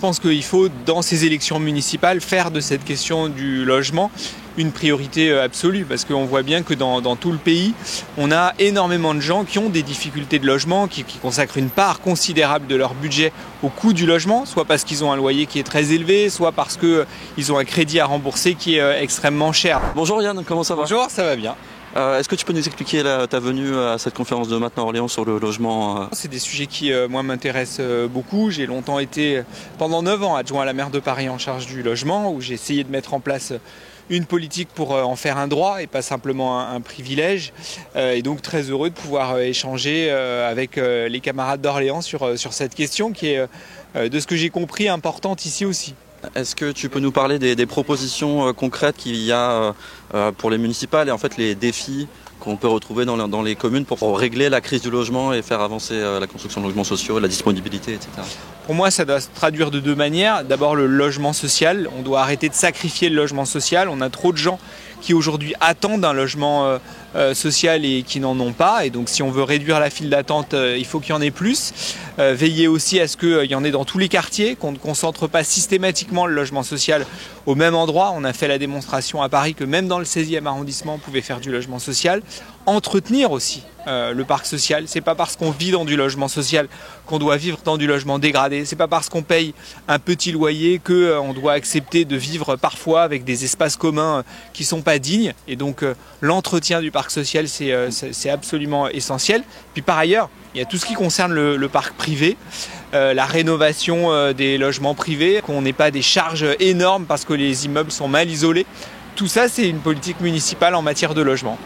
pense qu'il faut, dans ces élections municipales, faire de cette question du logement une priorité absolue, parce qu'on voit bien que dans tout le pays, on a énormément de gens qui ont des difficultés de logement, qui consacrent une part considérable de leur budget au coût du logement, soit parce qu'ils ont un loyer qui est très élevé, soit parce qu'ils ont un crédit à rembourser qui est extrêmement cher. Bonjour Yann, comment ça va? Bonjour, ça va bien. Est-ce que tu peux nous expliquer ta venue à cette conférence de Maintenant Orléans sur le logement? C'est des sujets qui, moi, m'intéressent beaucoup. J'ai longtemps été, pendant 9 ans, adjoint à la maire de Paris en charge du logement, où j'ai essayé de mettre en place une politique pour en faire un droit et pas simplement un privilège. Et donc très heureux de pouvoir échanger avec les camarades d'Orléans sur cette question qui est, de ce que j'ai compris, importante ici aussi. Est-ce que tu peux nous parler des propositions concrètes qu'il y a pour les municipales et en fait les défis qu'on peut retrouver dans les communes pour régler la crise du logement et faire avancer la construction de logements sociaux, la disponibilité, etc. Pour moi, ça doit se traduire de deux manières. D'abord, le logement social. On doit arrêter de sacrifier le logement social. On a trop de gens qui aujourd'hui attendent un logement social et qui n'en ont pas. Et donc si on veut réduire la file d'attente, il faut qu'il y en ait plus. Veiller aussi à ce qu'il y en ait dans tous les quartiers, qu'on ne concentre pas systématiquement le logement social au même endroit. On a fait la démonstration à Paris que même dans le 16e arrondissement, on pouvait faire du logement social. Entretenir aussi le parc social. C'est pas parce qu'on vit dans du logement social qu'on doit vivre dans du logement dégradé. C'est pas parce qu'on paye un petit loyer qu'on doit accepter de vivre parfois avec des espaces communs qui sont pas dignes. Et donc l'entretien du parc social, c'est absolument essentiel. Puis par ailleurs, il y a tout ce qui concerne le parc privé, la rénovation des logements privés, qu'on n'ait pas des charges énormes parce que les immeubles sont mal isolés. Tout ça, c'est une politique municipale en matière de logement.